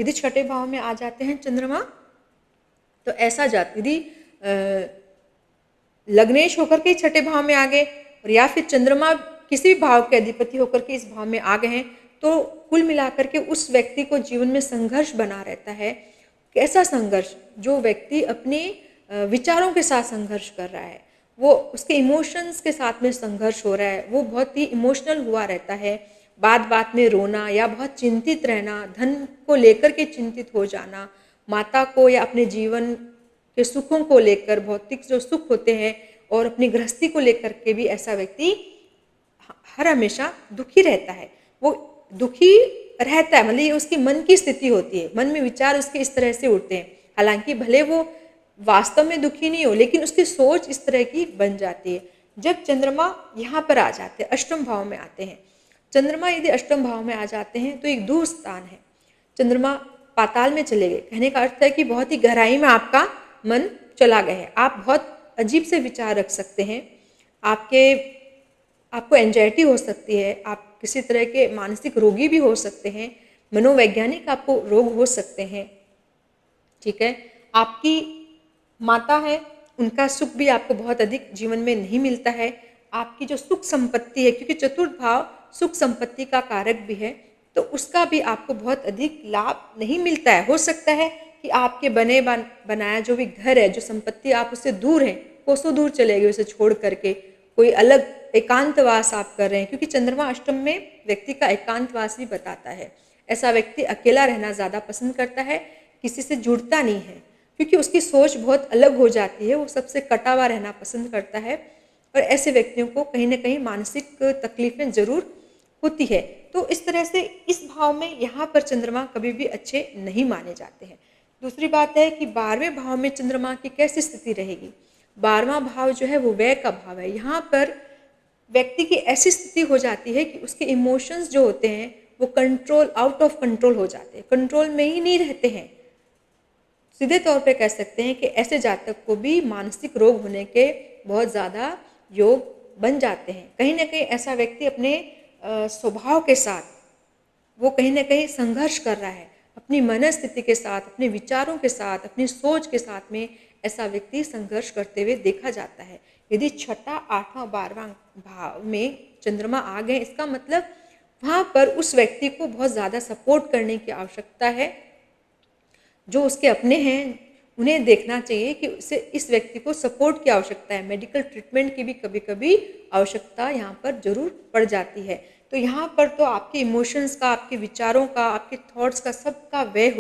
यदि छठे भाव में आ जाते हैं चंद्रमा, तो ऐसा जात यदि लग्नेश होकर के छठे भाव में आ गए और या फिर चंद्रमा किसी भी भाव के अधिपति होकर के इस भाव में आ गए हैं, तो कुल मिलाकर के उस व्यक्ति को जीवन में संघर्ष बना रहता है। कैसा संघर्ष? जो व्यक्ति अपने विचारों के साथ संघर्ष कर रहा है, वो उसके इमोशंस के साथ में संघर्ष हो रहा है, वो बहुत ही इमोशनल हुआ रहता है, बात बात में रोना या बहुत चिंतित रहना, धन को लेकर के चिंतित हो जाना, माता को या अपने जीवन के सुखों को लेकर, भौतिक जो सुख होते हैं और अपनी गृहस्थी को लेकर के भी ऐसा व्यक्ति हर हमेशा दुखी रहता है। वो दुखी रहता है, मतलब ये उसकी मन की स्थिति होती है, मन में विचार उसके इस तरह से उठते हैं। हालांकि भले वो वास्तव में दुखी नहीं हो, लेकिन उसकी सोच इस तरह की बन जाती है। जब चंद्रमा यहाँ पर आ जाते हैं, अष्टम भाव में आते हैं, चंद्रमा यदि अष्टम भाव में आ जाते हैं तो एक दूर स्थान है। चंद्रमा पाताल में चले गए, कहने का अर्थ है कि बहुत ही गहराई में आपका मन चला गया है। आप बहुत अजीब से विचार रख सकते हैं, आपको एंजाइटी हो सकती है, आप किसी तरह के मानसिक रोगी भी हो सकते हैं, मनोवैज्ञानिक आपको रोग हो सकते हैं, ठीक है। आपकी माता है, उनका सुख भी आपको बहुत अधिक जीवन में नहीं मिलता है। आपकी जो सुख संपत्ति है, क्योंकि चतुर्थ भाव सुख संपत्ति का कारक भी है, तो उसका भी आपको बहुत अधिक लाभ नहीं मिलता है। हो सकता है कि आपके बनाया जो भी घर है, जो संपत्ति, आप उससे दूर हैं, कोसों दूर चले गए उसे छोड़ करके, कोई अलग एकांतवास आप कर रहे हैं, क्योंकि चंद्रमा अष्टम में व्यक्ति का एकांतवास भी बताता है। ऐसा व्यक्ति अकेला रहना ज़्यादा पसंद करता है, किसी से जुड़ता नहीं है, क्योंकि उसकी सोच बहुत अलग हो जाती है, वो सबसे कटा हुआ रहना पसंद करता है और ऐसे व्यक्तियों को कहीं ना कहीं मानसिक तकलीफें जरूर होती है। तो इस तरह से इस भाव में यहाँ पर चंद्रमा कभी भी अच्छे नहीं माने जाते हैं। दूसरी बात है कि 12वें भाव में चंद्रमा की कैसी स्थिति रहेगी। 12वां भाव जो है वो व्यय का भाव है। यहाँ पर व्यक्ति की ऐसी स्थिति हो जाती है कि उसके इमोशंस जो होते हैं वो आउट ऑफ कंट्रोल हो जाते हैं, कंट्रोल में ही नहीं रहते हैं। सीधे तौर पे कह सकते हैं कि ऐसे जातक को भी मानसिक रोग होने के बहुत ज़्यादा योग बन जाते हैं। कहीं ना कहीं ऐसा व्यक्ति अपने स्वभाव के साथ वो कहीं ना कहीं संघर्ष कर रहा है, अपनी मनस्थिति के साथ, अपने विचारों के साथ, अपनी सोच के साथ में ऐसा व्यक्ति संघर्ष करते हुए देखा जाता है। यदि छठा, आठवां, 12वां भाव में चंद्रमा आ गए, इसका मतलब वहाँ पर उस व्यक्ति को बहुत ज़्यादा सपोर्ट करने की आवश्यकता है। जो उसके अपने हैं उन्हें देखना चाहिए कि उसे इस व्यक्ति को सपोर्ट की आवश्यकता है। मेडिकल ट्रीटमेंट की भी कभी कभी आवश्यकता यहाँ पर जरूर पड़ जाती है। तो यहाँ पर तो आपके इमोशंस का, आपके विचारों का, आपके थॉट्स का, सबका व्यय